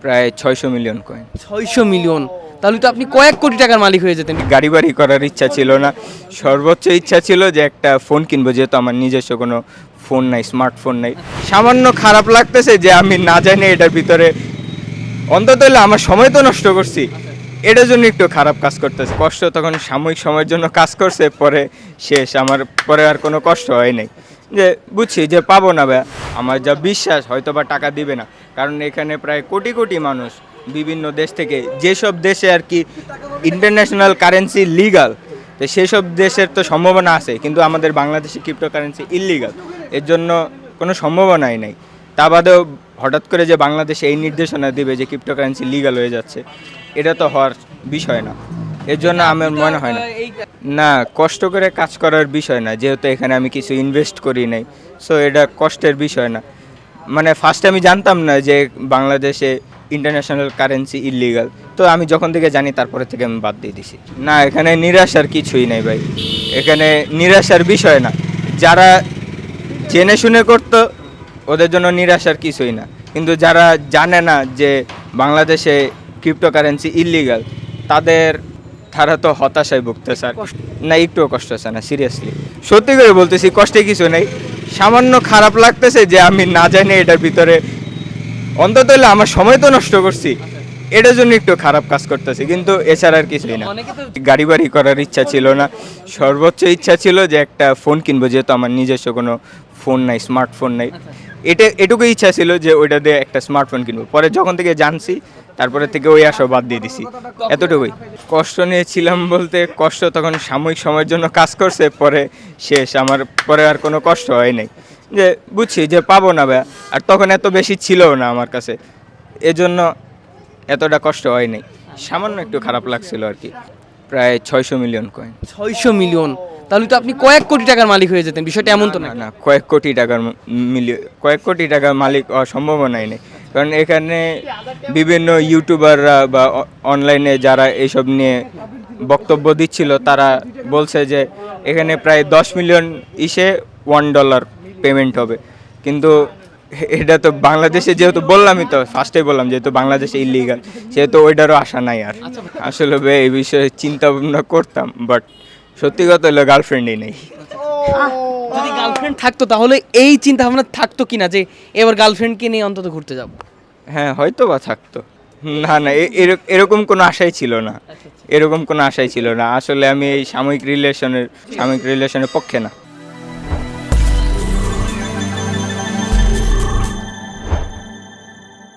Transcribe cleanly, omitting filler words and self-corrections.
প্রায় 600 million coin. 600 million, তাহলে তো আপনি কয়েক কোটি টাকার মালিক হয়ে যেতেন। গাড়ি বাড়ি করার ইচ্ছা ছিল না, সর্বোচ্চ ইচ্ছা ছিল যে একটা ফোন কিনবো, যেহেতু আমার নিজস্ব কোনো ফোন নাই, স্মার্টফোন নাই। সামান্য খারাপ লাগতেছে যে আমি না জানি এটার ভিতরে, অন্তত হলে আমার সময় তো নষ্ট করছি, এটার জন্য একটু খারাপ কাজ করতেছে। কষ্ট তখন সাময়িক সময়ের জন্য কাজ করছে, পরে শেষ, আমার পরে আর কোনো কষ্ট হয় নাই। যে বুঝছি যে পাবো না ভাই, আমার যা বিশ্বাস হয়তো বা টাকা দিবে না, কারণ এখানে প্রায় কোটি কোটি মানুষ বিভিন্ন দেশ থেকে, যেসব দেশে আর কি ইন্টারন্যাশনাল কারেন্সি লিগাল, তো সেসব দেশের তো সম্ভাবনা আছে, কিন্তু আমাদের বাংলাদেশে ক্রিপ্টোকারেন্সি ইললিগাল, এর জন্য কোনো সম্ভাবনাই নাই। তা বাদেও হঠাৎ করে যে বাংলাদেশে এই নির্দেশনা দিবে যে ক্রিপ্টোকারেন্সি লিগাল হয়ে যাচ্ছে, এটা তো হওয়ার বিষয় না। এর জন্য আমার মনে হয় না, না কষ্ট করে কাজ করার বিষয় না, যেহেতু এখানে আমি কিছু ইনভেস্ট করি নাই, সো এটা কষ্টের বিষয় না। মানে ফার্স্টে আমি জানতাম না যে বাংলাদেশে ইন্টারন্যাশনাল কারেন্সি ইললিগাল, তো আমি যখন থেকে জানি তারপরে থেকে আমি বাদ দিয়ে দিছি। না এখানে নিরাশার কিছুই নাই ভাই, এখানে নিরাশার বিষয় না। যারা জেনে শুনে করতো ওদের জন্য নিরাশার কিছুই না, কিন্তু যারা জানে না যে বাংলাদেশে ক্রিপ্টোকারেন্সি ইললিগাল, তারা তো হতাশায় ভুগতেছে। আর না একটুও কষ্ট আছে না, সিরিয়াসলি সত্যি করে বলতেছি, কষ্টে কিছু নেই। সামান্য খারাপ লাগতেছে যে আমি না জানি এটার ভিতরে, অন্তত হলে আমার সময় তো নষ্ট করছি, এটার জন্য একটু খারাপ কাজ করতেছে, কিন্তু এছাড়া আর কিছুই না। গাড়ি বাড়ি করার ইচ্ছা ছিল না, সর্বোচ্চ ইচ্ছা ছিল যে একটা ফোন কিনবো, যেহেতু আমার নিজস্ব কোনো ফোন নাই, স্মার্টফোন নাই। এটুকু ইচ্ছা ছিল যে ওইটা দিয়ে একটা স্মার্টফোন কিনবো। পরে যখন থেকে জানছি, তারপরে থেকে ওই আশা বাদ দিয়ে দিছি, এতটুকুই। কষ্ট নিয়েছিলাম বলতে, কষ্ট তখন সাময়িক সময়ের জন্য কাজ করছে, পরে শেষ, আমার পরে আর কোনো কষ্ট হয় নাই। যে বুঝছি যে পাবো না ভাই, আর তখন এত বেশি ছিলও না আমার কাছে, এজন্য এতটা কষ্ট হয় নাই, সামান্য একটু খারাপ লাগছিল আর কি। প্রায় 600 মিলিয়ন কয়েন। 600 মিলিয়ন, তাহলে তো আপনি কয়েক কোটি টাকার মালিক হয়ে যেতেন। বিষয়টা এমন তো না। না কয়েক কোটি টাকার মালিক হওয়ার সম্ভাবনাই নেই, কারণ এখানে বিভিন্ন ইউটিউবাররা বা অনলাইনে যারা এইসব নিয়ে বক্তব্য দিচ্ছিল, তারা বলছে যে এখানে প্রায় 10 মিলিয়ন $1 পেমেন্ট হবে, কিন্তু এটা তো বাংলাদেশে, যেহেতু বললামই তো ফার্স্টেই বললাম, যেহেতু বাংলাদেশে ইলিগাল, সেহেতু ওইটারও আশা নাই আর। আসলে ভাই এই বিষয়ে চিন্তা ভাবনা করতাম, বাট সত্যি কথা হলো গার্লফ্রেন্ডই নেই। যদি গার্লফ্রেন্ড থাকতো তাহলে এই চিন্তা ভাবনা থাকতো কিনা যে এবার গার্লফ্রেন্ডকে নিয়ে অন্তত ঘুরতে যাব? হ্যাঁ হয়তো বা থাকতো। না না, এরকম কোনো আশাই ছিল না, এরকম কোনো আশাই ছিল না। আসলে আমি এই সাময়িক রিলেশনের পক্ষে না।